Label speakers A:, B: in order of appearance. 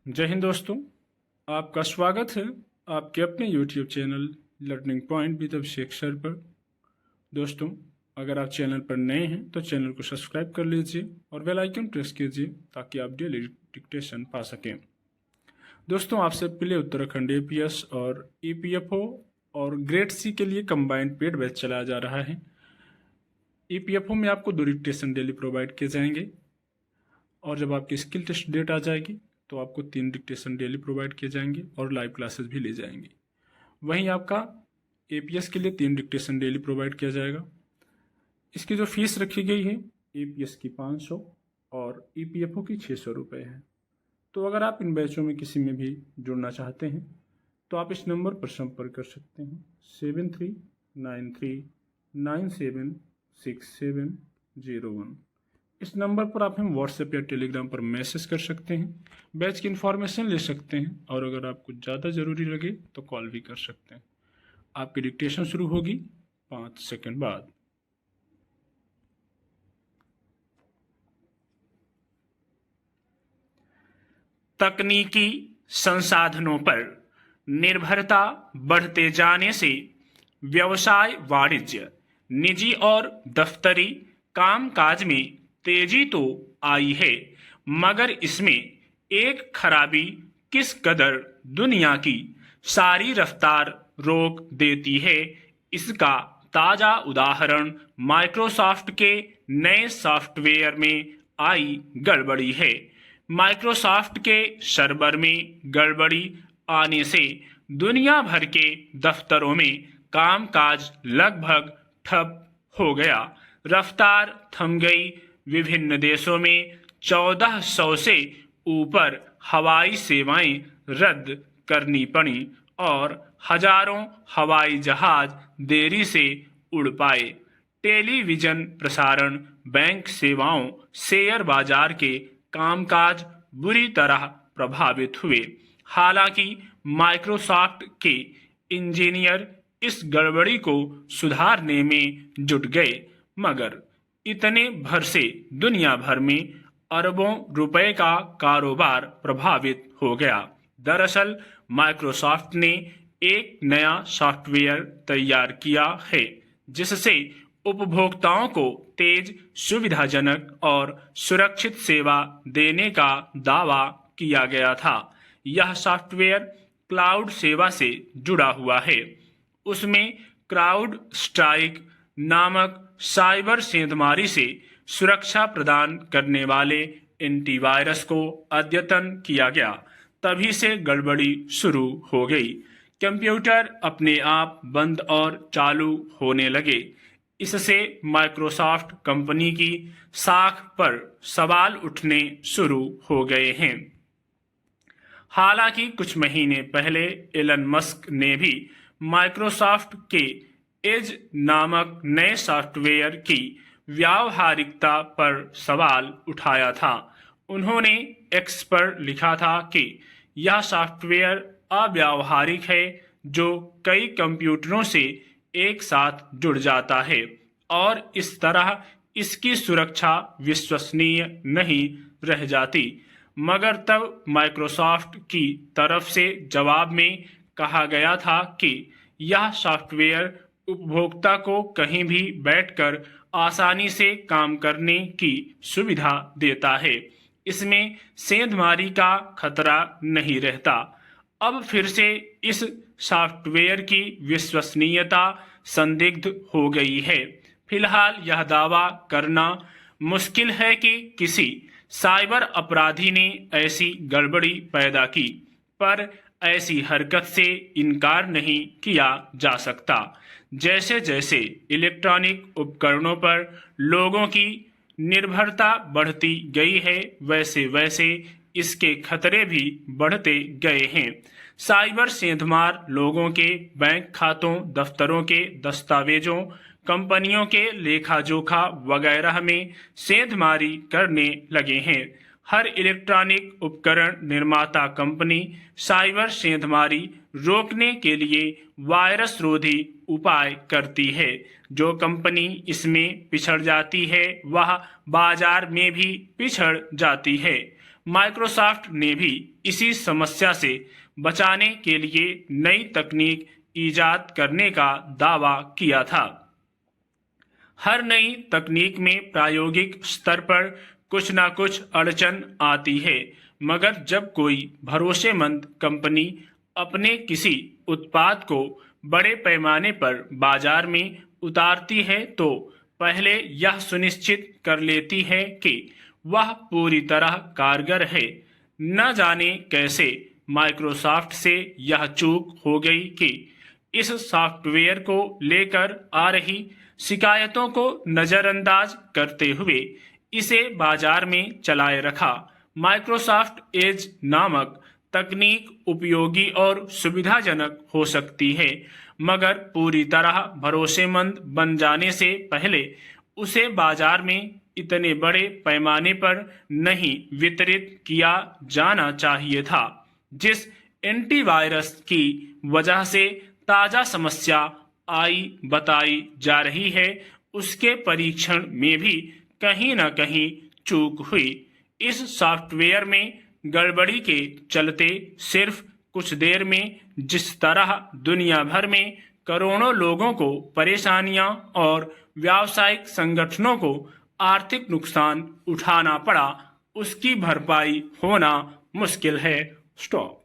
A: जय हिंद दोस्तों, आपका स्वागत है आपके अपने YouTube channel learning point with Abhishek sir पर। दोस्तों, अगर आप चैनल पर नए हैं तो चैनल को सब्सक्राइब कर लीजिए और बेल आइकन प्रेस कीजिए ताकि आप डेली डिक्टेशन पा सकें। दोस्तों, आपसे पहले उत्तराखंड APS और EPFO और ग्रेड C के लिए कंबाइंड पेड बैच चलाया जा रहा है। EPFO में आपको 2 डिक्टेशन डेली प्रोवाइड किए जाएंगे और जब आपकी स्किल टेस्ट डेट आ जाएगी तो आपको 3 डिक्टेशन डेली प्रोवाइड किए जाएंगे और लाइव क्लासेस भी ली जाएंगी। वहीं आपका APS के लिए 3 डिक्टेशन डेली प्रोवाइड किया जाएगा। इसकी जो फीस रखी गई है APS की 500 और EPFO की 600 रुपये है। तो अगर आप इन बैचों में किसी में भी जुड़ना चाहते हैं तो आप इस नंबर पर संपर्क कर सकते हैं 7393976701। इस नंबर पर आप हम व्हाट्सएप या टेलीग्राम पर मैसेज कर सकते हैं, बैच की इन्फॉर्मेशन ले सकते हैं और अगर आपको ज़्यादा ज़रूरी लगे तो कॉल भी कर सकते हैं। आपकी डिक्टेशन शुरू होगी 5 सेकंड बाद।
B: तकनीकी संसाधनों पर निर्भरता बढ़ते जाने से व्यवसाय, वाणिज्य, निजी और दफ्तरी कामकाज में तेजी तो आई है, मगर इसमें एक खराबी किस कदर दुनिया की सारी रफ्तार रोक देती है, इसका ताजा उदाहरण माइक्रोसॉफ्ट के नए सॉफ्टवेयर में आई गड़बड़ी है। माइक्रोसॉफ्ट के सर्वर में गड़बड़ी आने से दुनिया भर के दफ्तरों में कामकाज लगभग ठप हो गया, रफ्तार थम गई। विभिन्न देशों में 1400 से ऊपर हवाई सेवाएं रद्द करनी पड़ी और हजारों हवाई जहाज देरी से उड़ पाए। टेलीविजन प्रसारण, बैंक सेवाओं, शेयर बाजार के कामकाज बुरी तरह प्रभावित हुए। हालांकि माइक्रोसॉफ्ट के इंजीनियर इस गड़बड़ी को सुधारने में जुट गए, मगर इतने भर से दुनिया भर में अरबों रुपए का कारोबार प्रभावित हो गया। दरअसल माइक्रोसॉफ्ट ने एक नया सॉफ्टवेयर तैयार किया है जिससे उपभोक्ताओं को तेज, सुविधाजनक और सुरक्षित सेवा देने का दावा किया गया था। यह सॉफ्टवेयर क्लाउड सेवा से जुड़ा हुआ है। उसमें क्राउड स्ट्राइक नामक साइबर सेंधमारी से सुरक्षा प्रदान करने वाले एंटीवायरस को अद्यतन किया गया। तभी से गड़बड़ी शुरू हो गई। कंप्यूटर अपने आप बंद और चालू होने लगे। इससे माइक्रोसॉफ्ट कंपनी की साख पर सवाल उठने शुरू हो गए हैं। हालांकि कुछ महीने पहले एलन मस्क ने भी माइक्रोसॉफ्ट के एज नामक नए सॉफ्टवेयर की व्यावहारिकता पर सवाल उठाया था। उन्होंने एक्स पर लिखा था कि यह सॉफ्टवेयर अव्यावहारिक है जो कई कंप्यूटरों से एक साथ जुड़ जाता है और इस तरह इसकी सुरक्षा विश्वसनीय नहीं रह जाती। मगर तब माइक्रोसॉफ्ट की तरफ से जवाब में कहा गया था कि यह सॉफ्टवेयर उपभोक्ता को कहीं भी बैठकर आसानी से काम करने की सुविधा देता है। इसमें सेंधमारी का खतरा नहीं रहता। अब फिर से इस सॉफ्टवेयर की विश्वसनीयता संदिग्ध हो गई है। फिलहाल यह दावा करना मुश्किल है कि किसी साइबर अपराधी ने ऐसी गड़बड़ी पैदा की, पर ऐसी हरकत से इनकार नहीं किया जा सकता। जैसे जैसे इलेक्ट्रॉनिक उपकरणों पर लोगों की निर्भरता बढ़ती गई है, वैसे वैसे इसके खतरे भी बढ़ते गए हैं। साइबर सेंधमार लोगों के बैंक खातों, दफ्तरों के दस्तावेजों, कंपनियों के लेखा जोखा वगैरह में सेंधमारी करने लगे हैं। हर इलेक्ट्रॉनिक उपकरण निर्माता कंपनी साइबर सेंधमारी रोकने के लिए वायरस रोधी उपाय करती है। जो कंपनी इसमें पिछड़ जाती है वह बाजार में भी पिछड़ जाती है। माइक्रोसॉफ्ट ने भी इसी समस्या से बचाने के लिए नई तकनीक ईजाद करने का दावा किया था। हर नई तकनीक में प्रायोगिक स्तर पर कुछ ना कुछ अड़चन आती है, मगर जब कोई भरोसेमंद कंपनी अपने किसी उत्पाद को बड़े पैमाने पर बाजार में उतारती है तो पहले यह सुनिश्चित कर लेती है कि वह पूरी तरह कारगर है। न जाने कैसे माइक्रोसॉफ्ट से यह चूक हो गई कि इस सॉफ्टवेयर को लेकर आ रही शिकायतों को नजरअंदाज करते हुए इसे बाजार में चलाए रखा। माइक्रोसॉफ्ट एज नामक तकनीक उपयोगी और सुविधाजनक हो सकती है, मगर पूरी तरह भरोसेमंद बन जाने से पहले उसे बाजार में इतने बड़े पैमाने पर नहीं वितरित किया जाना चाहिए था। जिस एंटीवायरस की वजह से ताजा समस्या आई बताई जा रही है, उसके परीक्षण में भी कहीं न कहीं चूक हुई। इस सॉफ्टवेयर में गड़बड़ी के चलते सिर्फ कुछ देर में जिस तरह दुनिया भर में करोड़ों लोगों को परेशानियां और व्यावसायिक संगठनों को आर्थिक नुकसान उठाना पड़ा, उसकी भरपाई होना मुश्किल है। स्टॉप।